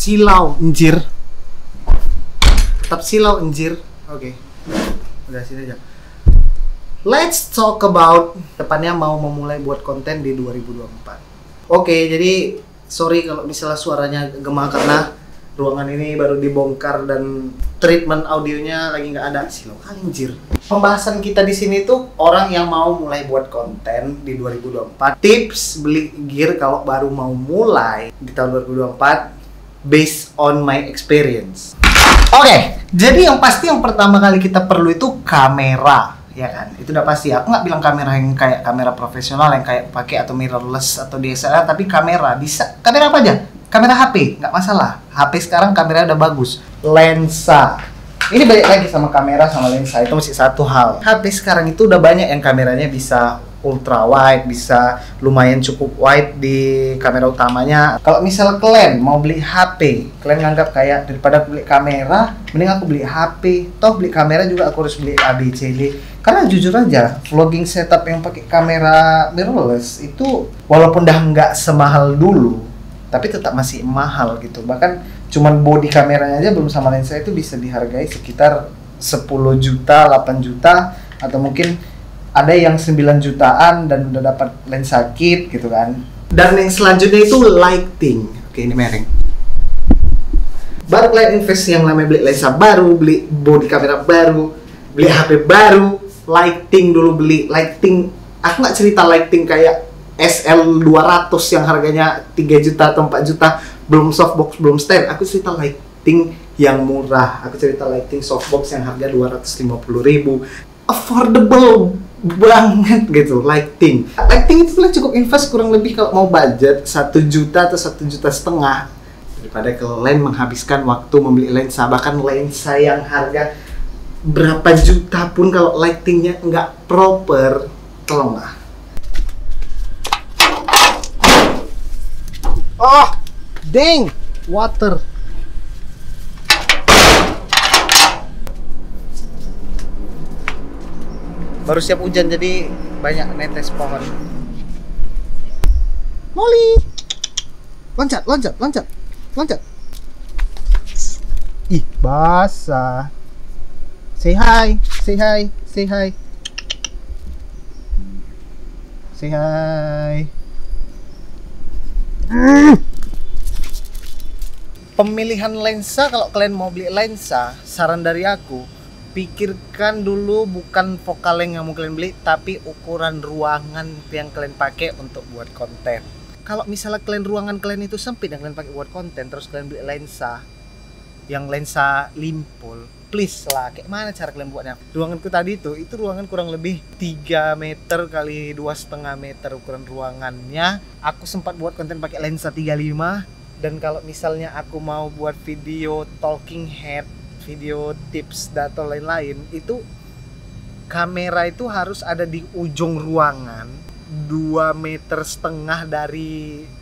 silau anjir. Tetap silau anjir. Oke. Udah sini aja. Let's talk about depannya mau memulai buat konten di 2024. Oke, jadi sorry kalau misalnya suaranya gema karena ruangan ini baru dibongkar dan treatment audionya lagi nggak ada. Silau kali anjir. Pembahasan kita di sini tuh orang yang mau mulai buat konten di 2024. Tips beli gear kalau baru mau mulai di tahun 2024 based on my experience. Oke, jadi yang pasti yang pertama kali kita perlu itu kamera. Ya kan, itu udah pasti. Aku nggak bilang kamera yang kayak kamera profesional yang kayak pakai atau mirrorless atau DSLR, tapi kamera bisa. Kamera apa aja? Kamera HP, nggak masalah. HP sekarang kameranya udah bagus. Lensa. Ini balik lagi sama kamera sama lensa, itu masih satu hal. HP sekarang itu udah banyak yang kameranya bisa ultra wide, bisa lumayan cukup wide di kamera utamanya. Kalau misal kalian mau beli HP, kalian nganggap kayak daripada beli kamera, mending aku beli HP. Toh beli kamera juga aku harus beli ABCD. Karena jujur aja, vlogging setup yang pakai kamera mirrorless itu walaupun dah nggak semahal dulu, tapi tetap masih mahal gitu. Bahkan cuman body kameranya aja belum sama lensa itu bisa dihargai sekitar 10 juta, 8 juta, atau mungkin ada yang 9 jutaan dan udah dapat lensa kit gitu kan. Dan yang selanjutnya itu lighting. Oke, ini mereng. Baru kalian invest yang namanya beli lensa baru, beli body kamera baru, beli HP baru, lighting dulu beli. Lighting, aku nggak cerita lighting kayak SL200 yang harganya 3 juta atau 4 juta, belum softbox, belum stand. Aku cerita lighting yang murah. Aku cerita lighting softbox yang harga 250.000. Affordable banget gitu, lighting itu lah cukup invest kurang lebih kalau mau budget 1 juta atau 1,5 juta daripada kalian menghabiskan waktu membeli lensa. Bahkan lensa yang harga berapa juta pun kalau lightingnya nggak proper, tolong lah. Oh dang, water. Baru siap hujan jadi banyak netes pohon. Molly, loncat. Ih, basah. Say hi. Pemilihan lensa, kalau kalian mau beli lensa, saran dari aku, pikirkan dulu bukan focal length yang mau kalian beli, tapi ukuran ruangan yang kalian pakai untuk buat konten. Kalau misalnya ruangan kalian itu sempit yang kalian pakai buat konten, terus kalian beli lensa yang lensa limpul, please lah, kayak mana cara kalian buatnya? Ruanganku tadi itu ruangan kurang lebih 3 meter kali 2,5 meter ukuran ruangannya. Aku sempat buat konten pakai lensa 35, dan kalau misalnya aku mau buat video talking head, video tips data lain-lain, itu kamera itu harus ada di ujung ruangan 2,5 meter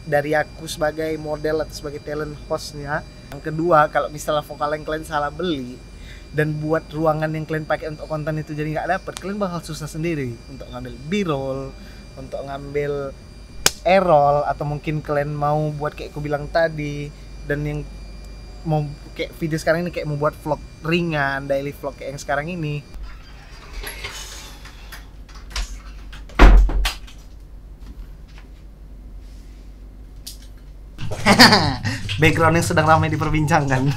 dari aku sebagai model atau sebagai talent hostnya. Yang kedua, kalau misalnya vokal yang kalian salah beli dan buat ruangan yang kalian pakai untuk konten itu jadi nggak dapet, kalian bakal susah sendiri untuk ngambil b-roll, untuk ngambil A-roll, atau mungkin kalian mau buat kayak aku bilang tadi, dan yang mau kayak video sekarang ini kayak mau buat vlog ringan, daily vlog kayak yang sekarang ini. Background yang sedang ramai diperbincangkan.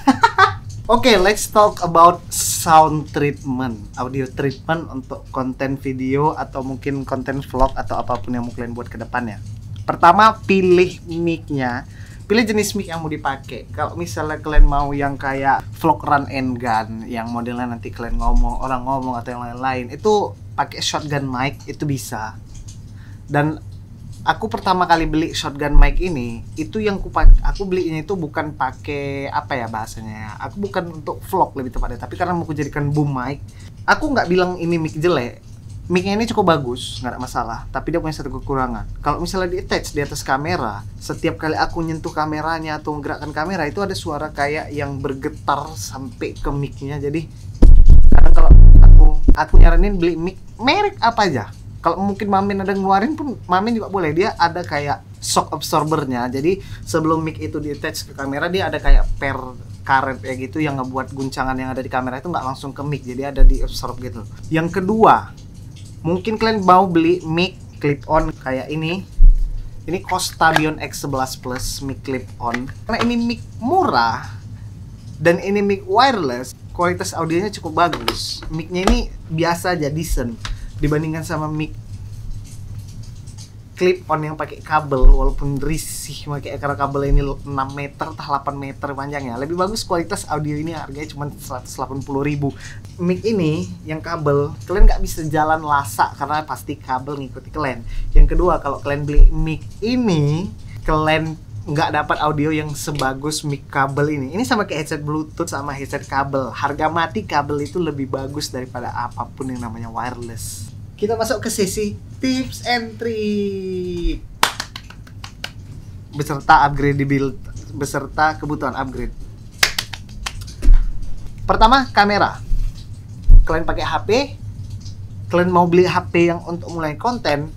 Oke, let's talk about sound treatment, audio treatment untuk konten video atau mungkin konten vlog atau apapun yang mau kalian buat ke depannya. Pertama, pilih mic-nya. Pilih jenis mic yang mau dipakai. Kalau misalnya kalian mau yang kayak vlog run and gun, yang modelnya nanti kalian ngomong, orang ngomong atau yang lain-lain, itu pakai shotgun mic itu bisa. Dan aku pertama kali beli shotgun mic ini, itu yang aku belinya itu bukan pakai apa ya bahasanya. Aku bukan untuk vlog lebih tepatnya, tapi karena mau kujadikan boom mic. Aku nggak bilang ini mic jelek. Mic-nya ini cukup bagus, nggak ada masalah, tapi dia punya satu kekurangan. Kalau misalnya di-attach di atas kamera, setiap kali aku nyentuh kameranya atau menggerakkan kamera, itu ada suara kayak yang bergetar sampai ke mic-nya. Jadi, kadang kalau aku nyaranin beli mic merek apa aja. Kalau mungkin Mamin ada ngeluarin pun, Mamin juga boleh. Dia ada kayak shock absorbernya. Jadi sebelum mic itu di attach ke kamera, dia ada kayak per karet ya gitu yang ngebuat guncangan yang ada di kamera itu nggak langsung ke mic, jadi ada di absorb gitu. Yang kedua, mungkin kalian mau beli mic clip on kayak ini. Ini Costa Bion X11 Plus mic clip on. Karena ini mic murah dan ini mic wireless, kualitas audionya cukup bagus. Mic-nya ini biasa aja, decent dibandingkan sama mic clip on yang pakai kabel, walaupun risih pakai, karena kabel ini 6 meter atau 8 meter panjangnya. Lebih bagus kualitas audio ini, harganya cuma 180.000. Mic ini yang kabel, kalian nggak bisa jalan lasak karena pasti kabel ngikuti kalian. Yang kedua, kalau kalian beli mic ini, kalian nggak dapat audio yang sebagus mic kabel ini. Ini sama kayak headset Bluetooth sama headset kabel. Harga mati kabel itu lebih bagus daripada apapun yang namanya wireless. Kita masuk ke sesi tips and trick beserta upgradable, beserta kebutuhan upgrade. Pertama, kamera. Kalian pakai HP, kalian mau beli HP yang untuk mulai konten,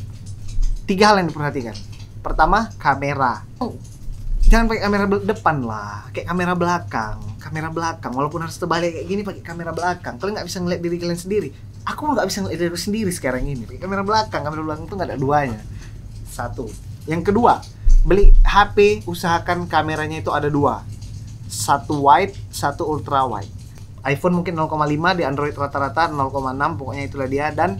3 hal yang diperhatikan. Pertama, kamera. Jangan pakai kamera depan lah, kayak kamera belakang. Kamera belakang, walaupun harus terbalik kayak gini, pakai kamera belakang. Kalian nggak bisa ngeliat diri kalian sendiri. Aku nggak bisa ngeliat diri aku sendiri sekarang ini. Pakai kamera belakang itu nggak ada duanya. Satu. Yang kedua, beli HP, usahakan kameranya itu ada 2. Satu wide, satu ultra wide. iPhone mungkin 0,5, di Android rata-rata 0,6, pokoknya itulah dia. Dan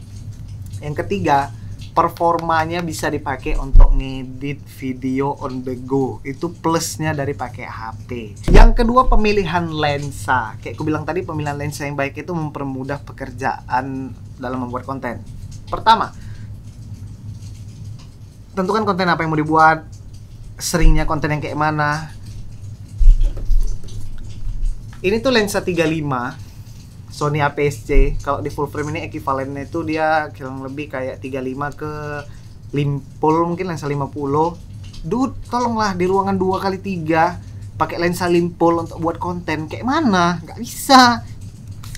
yang ketiga, performanya bisa dipakai untuk ngedit video on the go. Itu plusnya dari pakai HP. Yang kedua, pemilihan lensa. Kayak aku bilang tadi, pemilihan lensa yang baik itu mempermudah pekerjaan dalam membuat konten. Pertama, tentukan konten apa yang mau dibuat, seringnya konten yang kayak mana. Ini tuh lensa 35 Sony APS-C. Kalau di full frame ini ekivalennya itu dia kurang lebih kayak 35 ke limpol, mungkin lensa 50. Dude, tolonglah di ruangan 2x3 pakai lensa limpol untuk buat konten kayak mana? Nggak bisa.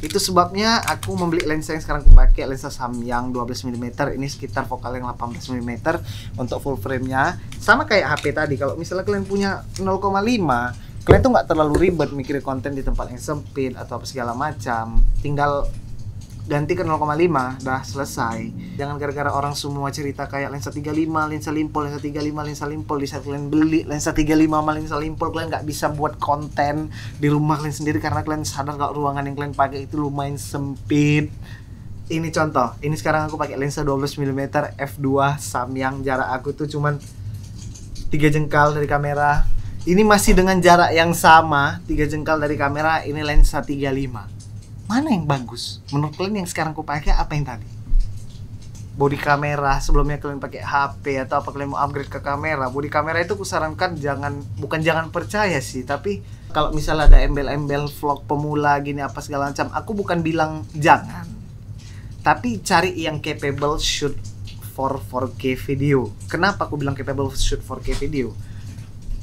Itu sebabnya aku membeli lensa yang sekarang aku pakai, lensa Samyang 12mm. Ini sekitar focal yang 18mm untuk full frame-nya. Sama kayak HP tadi, kalau misalnya kalian punya 0,5, kalian tuh nggak terlalu ribet mikirin konten di tempat yang sempit atau apa segala macam. Tinggal ganti ke 0,5, dah selesai. Jangan gara-gara orang semua cerita kayak lensa 35, lensa limpol, lensa 35, lensa limpol. Di saat kalian beli lensa 35 sama lensa limpol, kalian nggak bisa buat konten di rumah kalian sendiri karena kalian sadar kalau ruangan yang kalian pakai itu lumayan sempit. Ini contoh, ini sekarang aku pakai lensa 12mm f2 Samyang. Jarak aku tuh cuman 3 jengkal dari kamera. Ini masih dengan jarak yang sama, 3 jengkal dari kamera. Ini lensa 35. Mana yang bagus? Menurut kalian yang sekarang aku pakai apa yang tadi? Body kamera, sebelumnya kalian pakai HP atau apa, kalian mau upgrade ke kamera. Body kamera itu kusarankan bukan jangan percaya sih, tapi kalau misalnya ada embel-embel vlog pemula gini apa segala macam, aku bukan bilang jangan. Tapi cari yang capable shoot for 4K video. Kenapa aku bilang capable shoot 4K video?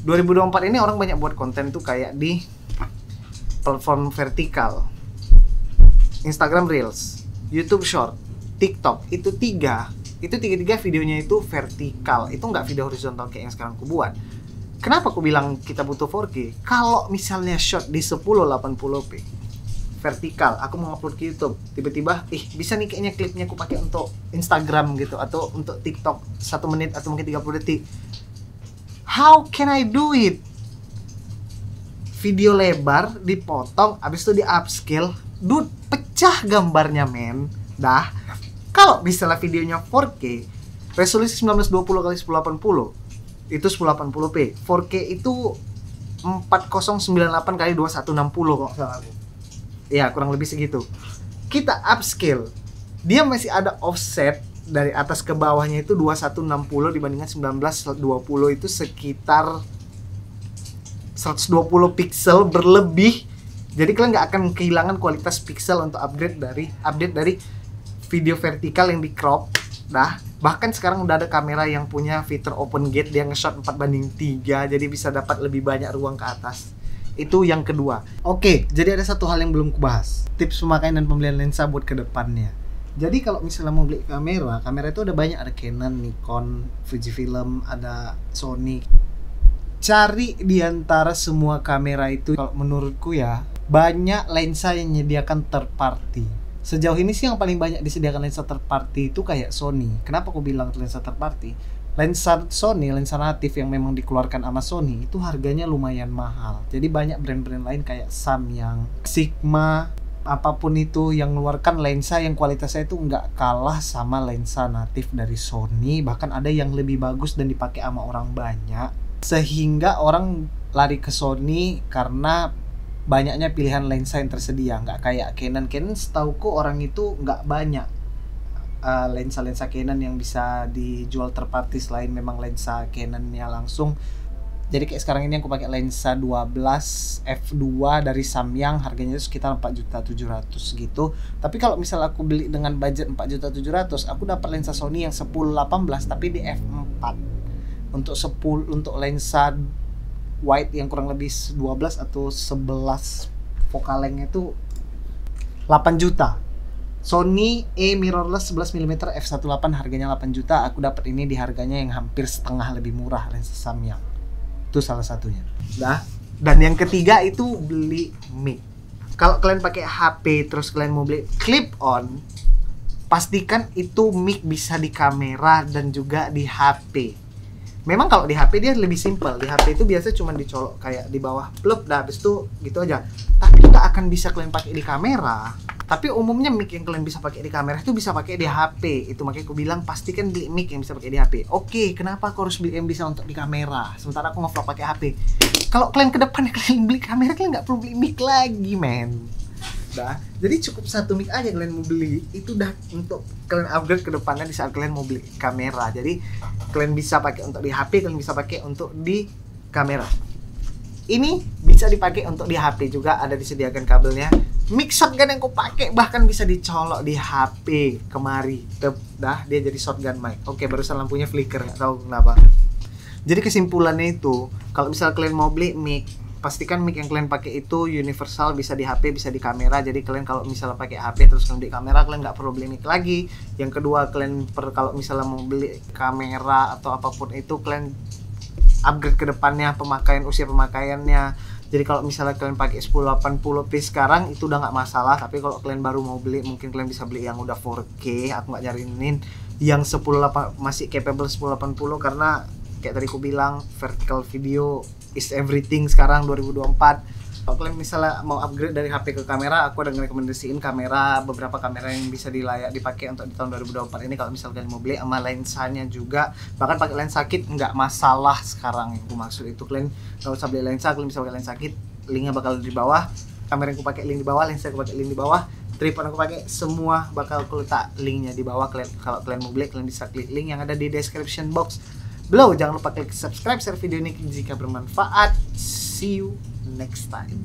2024 ini orang banyak buat konten tuh kayak di platform vertikal. Instagram Reels, YouTube Short, TikTok, itu tiga videonya itu vertikal. Itu nggak video horizontal kayak yang sekarang aku buat. Kenapa aku bilang kita butuh 4K? Kalau misalnya shot di 1080p vertikal, aku mau upload ke YouTube, tiba-tiba bisa nih kayaknya klipnya aku pakai untuk Instagram gitu, atau untuk TikTok 1 menit atau mungkin 30 detik. How can I do it? Video lebar dipotong, abis itu di upscale, dude, pecah gambarnya men. Dah, kalau misalnya videonya 4K, resolusi 1920x1080, itu 1080p. 4K itu 4098x2160 kok salah aku. Ya, kurang lebih segitu. Kita upscale, dia masih ada offset dari atas ke bawahnya itu 2160 dibandingkan 1920, itu sekitar 120 pixel berlebih. Jadi kalian nggak akan kehilangan kualitas pixel untuk update dari video vertikal yang di crop. Bahkan sekarang udah ada kamera yang punya fitur open gate, dia nge-shot 4:3, jadi bisa dapat lebih banyak ruang ke atas. Itu yang kedua. Oke, jadi ada satu hal yang belum kubahas, tips pemakaian dan pembelian lensa buat kedepannya. Jadi kalau misalnya mau beli kamera itu ada banyak, ada Canon, Nikon, Fujifilm, ada Sony. Cari di antara semua kamera itu, kalau menurutku ya, banyak lensa yang menyediakan third party. Sejauh ini sih yang paling banyak disediakan lensa third party itu kayak Sony. Kenapa aku bilang lensa third party? Lensa Sony, lensa natif yang memang dikeluarkan sama Sony itu harganya lumayan mahal. Jadi banyak brand-brand lain kayak Samyang, Sigma, apapun itu yang mengeluarkan lensa yang kualitasnya itu nggak kalah sama lensa natif dari Sony. Bahkan ada yang lebih bagus dan dipakai sama orang banyak. Sehingga orang lari ke Sony karena banyaknya pilihan lensa yang tersedia. Nggak kayak Canon. Setauku orang itu nggak banyak lensa-lensa Canon yang bisa dijual terparty selain memang lensa Canonnya langsung. Jadi kayak sekarang ini aku pakai lensa 12 f2 dari Samyang, harganya itu sekitar 4.700.000 gitu. Tapi kalau misal aku beli dengan budget 4.700.000, aku dapat lensa Sony yang 10-18 tapi di f4. Untuk lensa wide yang kurang lebih 12 atau 11 focal length itu 8 juta. Sony E mirrorless 11mm f1.8 harganya 8 juta. Aku dapat ini di harganya yang hampir setengah lebih murah lensa Samyang. Itu salah satunya. Nah, dan yang ketiga itu beli mic. Kalau kalian pakai HP terus kalian mau beli clip on, pastikan itu mic bisa di kamera dan juga di HP. Memang kalau di HP dia lebih simpel. Di HP itu biasa cuma dicolok kayak di bawah plug, dah habis itu gitu aja. Tapi nggak akan bisa kalian pakai di kamera. Tapi umumnya mic yang kalian bisa pakai di kamera itu bisa pakai di HP. Itu makanya aku bilang pastikan beli mic yang bisa pakai di HP. Oke, kenapa aku harus beli yang bisa untuk di kamera? Sementara aku nge-vlog pakai HP. Kalau kalian ke depan kalian beli kamera, kalian nggak perlu beli mic lagi, men. Dah, jadi cukup satu mic aja kalian mau beli, itu udah untuk kalian upgrade ke depannya di saat kalian mau beli kamera. Jadi kalian bisa pakai untuk di HP, kalian bisa pakai untuk di kamera. Ini bisa dipakai untuk di HP juga, ada disediakan kabelnya. Mic shotgun yang aku pakai bahkan bisa dicolok di HP kemari. Dah, dia jadi shotgun mic. Oke, barusan lampunya flicker, nggak tahu kenapa. Jadi kesimpulannya itu, kalau misal kalian mau beli mic, pastikan mic yang kalian pakai itu universal, bisa di HP, bisa di kamera. Jadi kalian kalau misalnya pakai HP terus kalian beli kamera, kalian nggak perlu beli mic lagi. Yang kedua, kalian kalau misalnya mau beli kamera atau apapun itu, kalian upgrade ke depannya usia pemakaiannya. Jadi kalau misalnya kalian pakai 1080p sekarang itu udah nggak masalah. Tapi kalau kalian baru mau beli, mungkin kalian bisa beli yang udah 4K. Aku nggak nyarinin yang masih capable 1080 karena kayak tadi aku bilang, vertical video is everything sekarang 2024. Kalau kalian misalnya mau upgrade dari HP ke kamera, aku ada ngerekomendasiin beberapa kamera yang bisa dipakai untuk di tahun 2024 ini. Kalau misalnya kalian mau beli sama lensanya juga, bahkan pakai lensa kit nggak masalah sekarang. Yang aku maksud itu kalian nggak usah beli lensa, kalian bisa pakai lensa kit, linknya bakal di bawah. Kamera yang aku pakai link di bawah, lensa aku pakai link di bawah, tripod aku pakai semua bakal aku letak linknya di bawah. Kalau kalian mau beli, kalian bisa klik link yang ada di description box below. Jangan lupa klik subscribe, share video ini jika bermanfaat. See you next time.